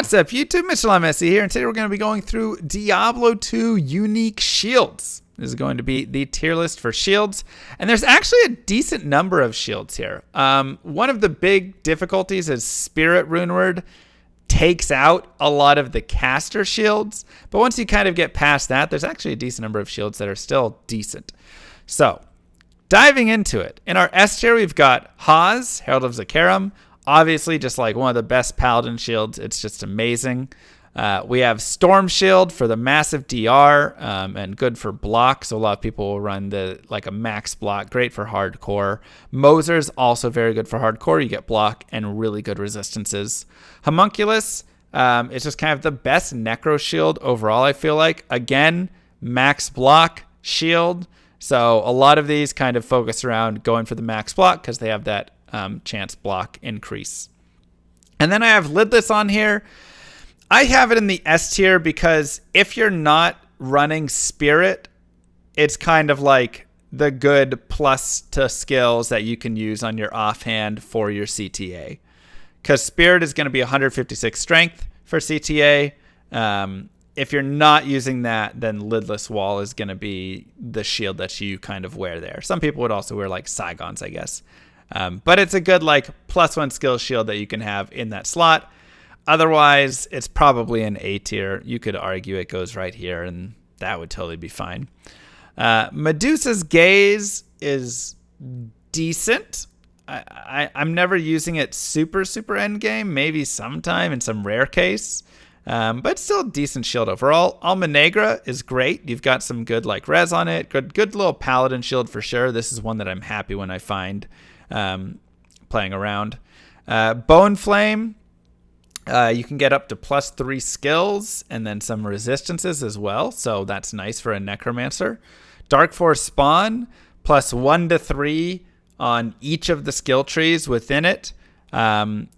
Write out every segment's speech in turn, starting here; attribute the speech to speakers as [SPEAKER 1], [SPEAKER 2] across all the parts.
[SPEAKER 1] What's up, YouTube? Mr. Messi here, and today we're going to be going through Diablo 2 unique shields. This is going to be the tier list for shields, and there's actually a decent number of shields here. One of the big difficulties is Spirit Runeward takes out a lot of the caster shields, but once you kind of get past that, there's actually a decent number of shields that are still decent. So, diving into it, in our S tier, we've got Haz, Herald of Zakarum. Obviously, just like one of the best paladin shields. It's just amazing. We have Storm Shield for the massive DR and good for block. So a lot of people will run a max block. Great for hardcore. Moser's also very good for hardcore. You get block and really good resistances. Homunculus, it's just kind of the best necro shield overall, I feel like. Again, max block shield. So a lot of these kind of focus around going for the max block because they have that chance block increase. And then I have Lidless on here. I have it in the S tier because if you're not running Spirit, it's kind of like the good plus to skills that you can use on your offhand for your CTA. Because Spirit is going to be 156 strength for CTA. If you're not using that, then Lidless Wall is going to be the shield that you kind of wear there. Some people would also wear like Saigons, I guess. But it's a good +1 skill shield that you can have in that slot. Otherwise, it's probably an A tier. You could argue it goes right here, and that would totally be fine. Medusa's Gaze is decent. I'm never using it super end game. Maybe sometime in some rare case. But still a decent shield overall. Alma Negra is great. You've got some good res on it. Good little paladin shield for sure. This is one that I'm happy when I find playing around. Bone Flame, you can get up to +3 skills and then some resistances as well. So that's nice for a necromancer. Dark Force Spawn, +1 to 3 on each of the skill trees within it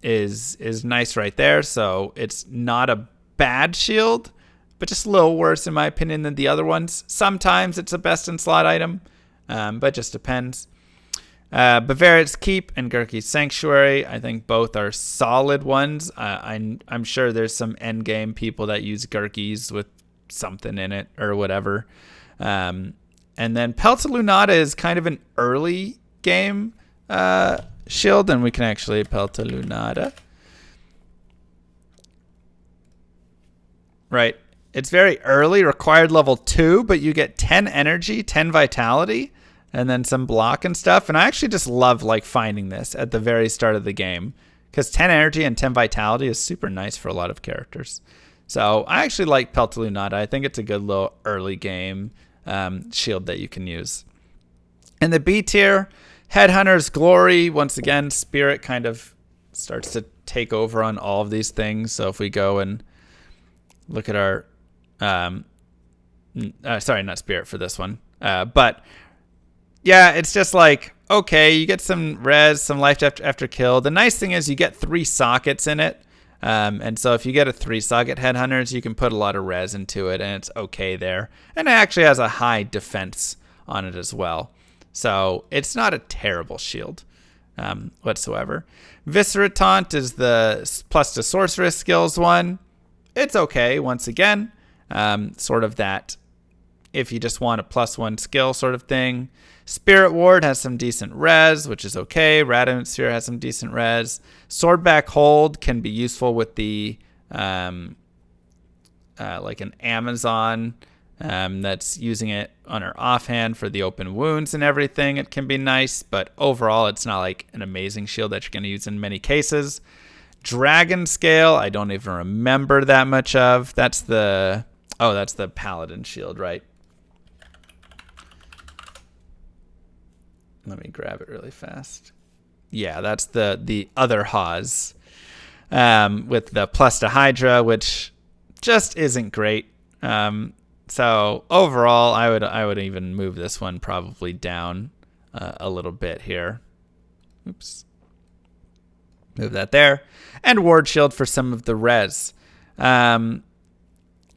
[SPEAKER 1] is nice right there. So it's not a bad shield, but just a little worse in my opinion than the other ones. Sometimes it's a best in slot item, but just depends. Bavarian's Keep and Gurki's Sanctuary, I think both are solid ones. I'm sure there's some endgame people that use Gurki's with something in it or whatever. And then Pelta Lunata is kind of an early game shield, and we can actually Pelta Lunata. Right. It's very early, required level 2, but you get 10 energy, 10 vitality, and then some block and stuff. And I actually just love finding this at the very start of the game because 10 energy and 10 vitality is super nice for a lot of characters. So I actually like Pelta Lunata. I think it's a good little early game shield that you can use. In the B tier, Headhunter's Glory. Once again, Spirit kind of starts to take over on all of these things. So if we go and look at our, sorry, not Spirit for this one, but yeah, it's just okay, you get some res, some life after kill. The nice thing is you get 3 sockets in it. And so if you get a 3-socket Headhunters, you can put a lot of res into it, and it's okay there. And it actually has a high defense on it as well. So it's not a terrible shield whatsoever. Viscera Taunt is the plus to sorceress skills one. It's okay, once again. Sort of that if you just want a +1 skill sort of thing. Spirit Ward has some decent res, which is okay. Radamant Sphere has some decent res. Swordback Hold can be useful with the an Amazon that's using it on her offhand for the open wounds and everything. It can be nice, but overall it's not an amazing shield that you're going to use in many cases. Dragon Scale, I don't even remember that much of. That's the Paladin shield, right? Let me grab it really fast. Yeah, that's the other Haz with the plus to Hydra, which just isn't great. So overall, I would even move this one probably down a little bit here. Oops. Move that there. And Ward Shield for some of the res.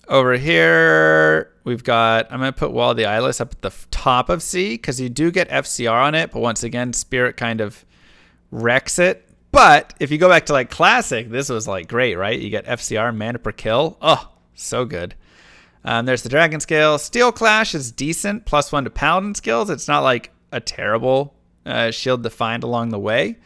[SPEAKER 1] Over here, we've got, I'm going to put Wall of the Eyeless up at the top of C because you do get FCR on it. But once again, Spirit kind of wrecks it But if you go back to like classic, this was like great, right? You get FCR mana per kill. Oh, so good. There's the Dragon Scale. Steel Clash is decent, +1 to Paladin skills. It's not like a terrible shield to find along the way.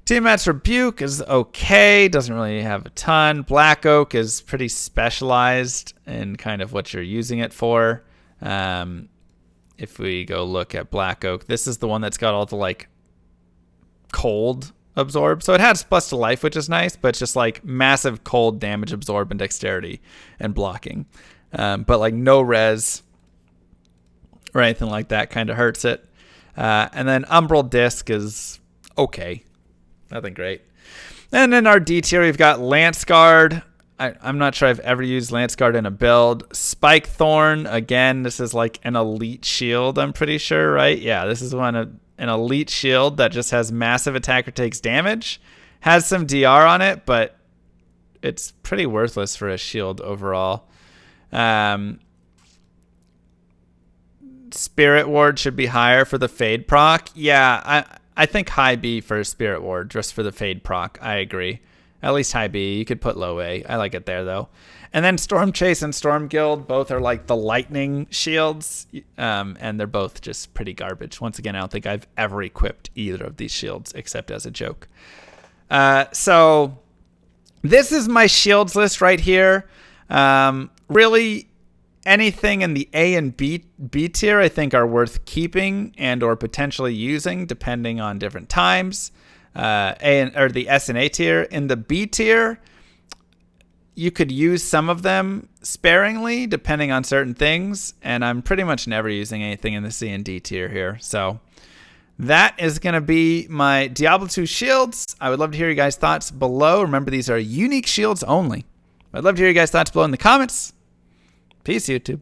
[SPEAKER 1] Tiamat's Rebuke is okay. Doesn't really have a ton. Black Oak is pretty specialized in kind of what you're using it for. If we go look at Black Oak, this is the one that's got all the like cold absorb. So it has plus to life, which is nice, but it's just like massive cold damage absorb and dexterity and blocking. But like no res or anything like that kind of hurts it. And then Umbral Disc is okay. Nothing great. And in our D tier, we've got Lance Guard. I'm not sure I've ever used Lance Guard in a build. Spike Thorn, again, this is like an elite shield, I'm pretty sure, right? Yeah, this is an elite shield that just has massive attack or takes damage. Has some DR on it, but it's pretty worthless for a shield overall. Spirit Ward should be higher for the Fade proc. Yeah, I think high B for Spirit Ward, just for the Fade proc. I agree. At least high B. You could put low A. I like it there, though. And then Storm Chase and Storm Guild, both are like the lightning shields, and they're both just pretty garbage. Once again, I don't think I've ever equipped either of these shields, except as a joke. So this is my shields list right here. Really, anything in the A and B tier I think are worth keeping and or potentially using depending on different times. The S and A tier. In the B tier, you could use some of them sparingly depending on certain things, and I'm pretty much never using anything in the C and D tier here. So that is going to be my Diablo 2 shields. I would love to hear you guys' thoughts below. Remember, these are unique shields only. I'd love to hear you guys' thoughts below in the comments. Peace, YouTube.